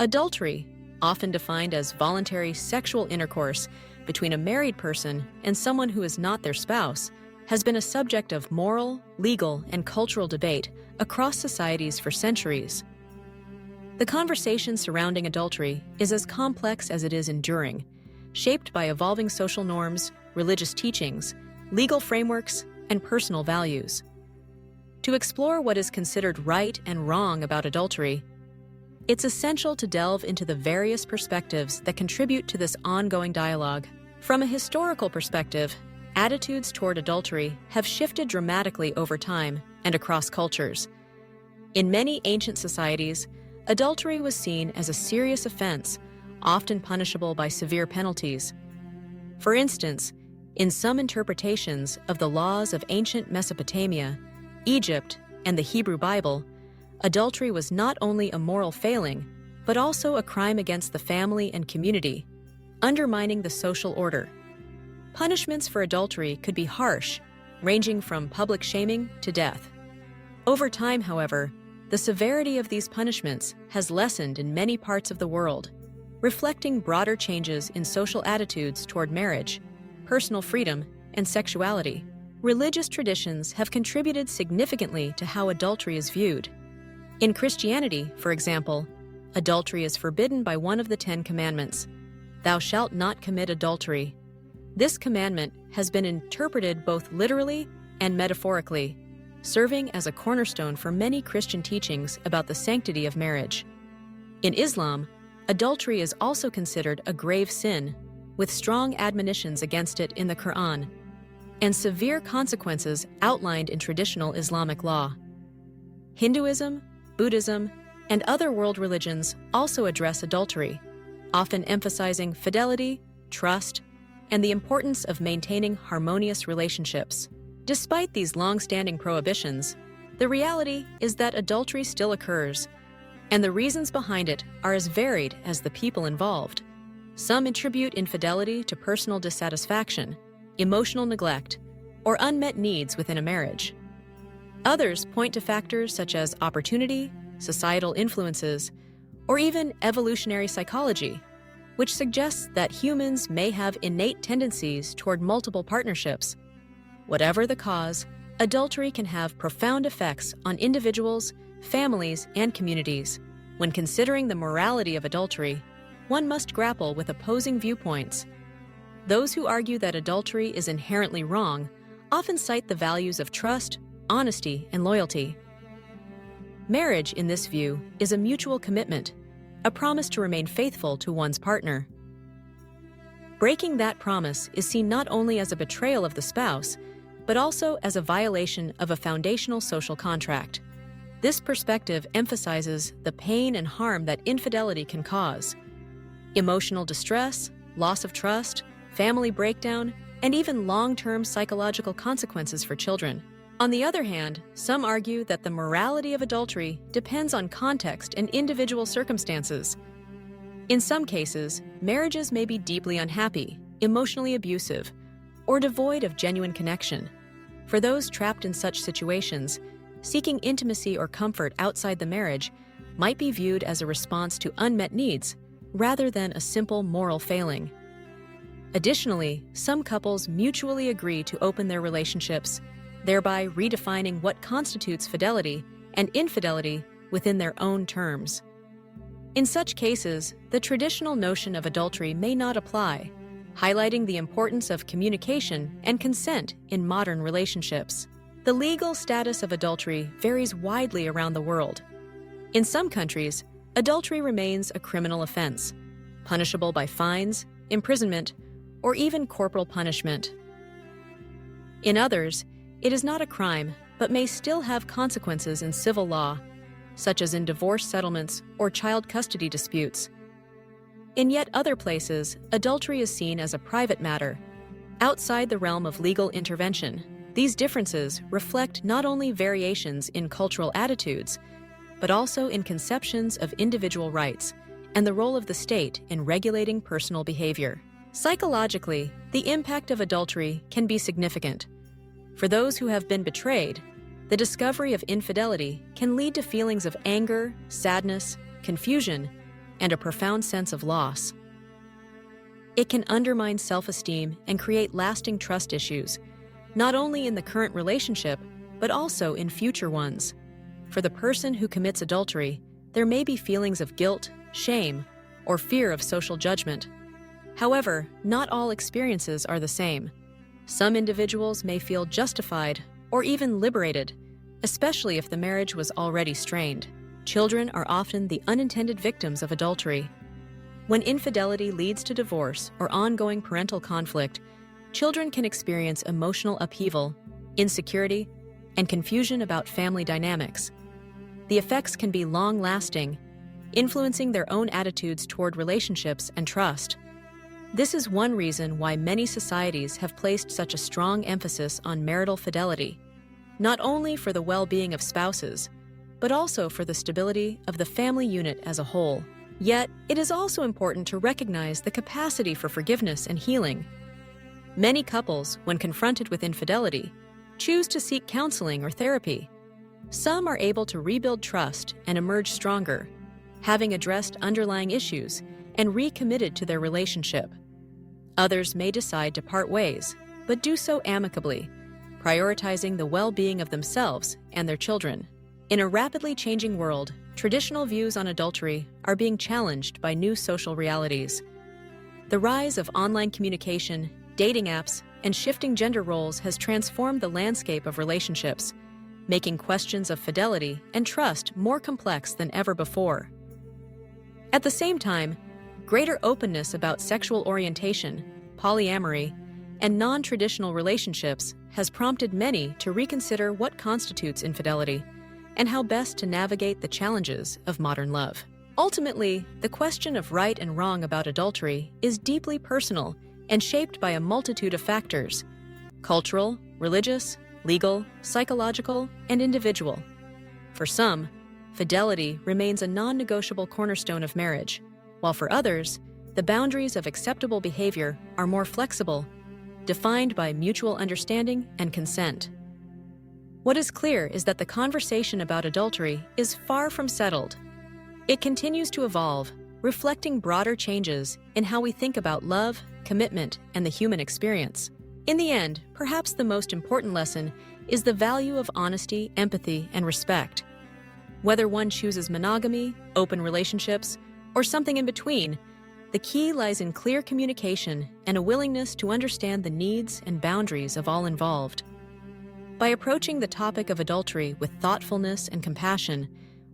Adultery, often defined as voluntary sexual intercourse between a married person and someone who is not their spouse, has been a subject of moral, legal, and cultural debate across societies for centuries. The conversation surrounding adultery is as complex as it is enduring, shaped by evolving social norms, religious teachings, legal frameworks, and personal values. To explore what is considered right and wrong about adultery, it's essential to delve into the various perspectives that contribute to this ongoing dialogue. From a historical perspective, attitudes toward adultery have shifted dramatically over time and across cultures. In many ancient societies, adultery was seen as a serious offense, often punishable by severe penalties. For instance, in some interpretations of the laws of ancient Mesopotamia, Egypt, and the Hebrew Bible, adultery was not only a moral failing, but also a crime against the family and community, undermining the social order. Punishments for adultery could be harsh, ranging from public shaming to death. Over time, however, the severity of these punishments has lessened in many parts of the world, reflecting broader changes in social attitudes toward marriage, personal freedom, and sexuality. Religious traditions have contributed significantly to how adultery is viewed. In Christianity, for example, adultery is forbidden by one of the 10 Commandments, "Thou shalt not commit adultery." This commandment has been interpreted both literally and metaphorically, serving as a cornerstone for many Christian teachings about the sanctity of marriage. In Islam, adultery is also considered a grave sin, with strong admonitions against it in the Quran, and severe consequences outlined in traditional Islamic law. Hinduism, Buddhism, and other world religions also address adultery, often emphasizing fidelity, trust, and the importance of maintaining harmonious relationships. Despite these long-standing prohibitions, the reality is that adultery still occurs, and the reasons behind it are as varied as the people involved. Some attribute infidelity to personal dissatisfaction, emotional neglect, or unmet needs within a marriage. Others point to factors such as opportunity, societal influences, or even evolutionary psychology, which suggests that humans may have innate tendencies toward multiple partnerships. Whatever the cause, adultery can have profound effects on individuals, families, and communities. When considering the morality of adultery, one must grapple with opposing viewpoints. Those who argue that adultery is inherently wrong often cite the values of trust, honesty, and loyalty. Marriage, in this view, is a mutual commitment, a promise to remain faithful to one's partner. Breaking that promise is seen not only as a betrayal of the spouse, but also as a violation of a foundational social contract. This perspective emphasizes the pain and harm that infidelity can cause. Emotional distress, loss of trust, family breakdown, and even long-term psychological consequences for children. On the other hand, some argue that the morality of adultery depends on context and individual circumstances. In some cases, marriages may be deeply unhappy, emotionally abusive, or devoid of genuine connection. For those trapped in such situations, seeking intimacy or comfort outside the marriage might be viewed as a response to unmet needs rather than a simple moral failing. Additionally, some couples mutually agree to open their relationships, thereby redefining what constitutes fidelity and infidelity within their own terms. In such cases, the traditional notion of adultery may not apply, highlighting the importance of communication and consent in modern relationships. The legal status of adultery varies widely around the world. In some countries, adultery remains a criminal offense, punishable by fines, imprisonment, or even corporal punishment. In others, it is not a crime, but may still have consequences in civil law, such as in divorce settlements or child custody disputes. In yet other places, adultery is seen as a private matter, outside the realm of legal intervention. These differences reflect not only variations in cultural attitudes, but also in conceptions of individual rights and the role of the state in regulating personal behavior. Psychologically, the impact of adultery can be significant. For those who have been betrayed, the discovery of infidelity can lead to feelings of anger, sadness, confusion, and a profound sense of loss. It can undermine self-esteem and create lasting trust issues, not only in the current relationship, but also in future ones. For the person who commits adultery, there may be feelings of guilt, shame, or fear of social judgment. However, not all experiences are the same. Some individuals may feel justified or even liberated, especially if the marriage was already strained. Children are often the unintended victims of adultery. When infidelity leads to divorce or ongoing parental conflict, children can experience emotional upheaval, insecurity, and confusion about family dynamics. The effects can be long-lasting, influencing their own attitudes toward relationships and trust. This is one reason why many societies have placed such a strong emphasis on marital fidelity, not only for the well-being of spouses, but also for the stability of the family unit as a whole. Yet, it is also important to recognize the capacity for forgiveness and healing. Many couples, when confronted with infidelity, choose to seek counseling or therapy. Some are able to rebuild trust and emerge stronger, having addressed underlying issues and recommitted to their relationship. Others may decide to part ways, but do so amicably, prioritizing the well-being of themselves and their children. In a rapidly changing world, traditional views on adultery are being challenged by new social realities. The rise of online communication, dating apps, and shifting gender roles has transformed the landscape of relationships, making questions of fidelity and trust more complex than ever before. At the same time, greater openness about sexual orientation, polyamory, and non-traditional relationships has prompted many to reconsider what constitutes infidelity and how best to navigate the challenges of modern love. Ultimately, the question of right and wrong about adultery is deeply personal and shaped by a multitude of factors: cultural, religious, legal, psychological, and individual. For some, fidelity remains a non-negotiable cornerstone of marriage, while for others, the boundaries of acceptable behavior are more flexible, defined by mutual understanding and consent. What is clear is that the conversation about adultery is far from settled. It continues to evolve, reflecting broader changes in how we think about love, commitment, and the human experience. In the end, perhaps the most important lesson is the value of honesty, empathy, and respect. Whether one chooses monogamy, open relationships, or something in between, the key lies in clear communication and a willingness to understand the needs and boundaries of all involved. By approaching the topic of adultery with thoughtfulness and compassion,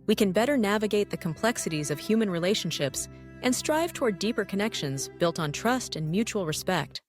we can better navigate the complexities of human relationships and strive toward deeper connections built on trust and mutual respect.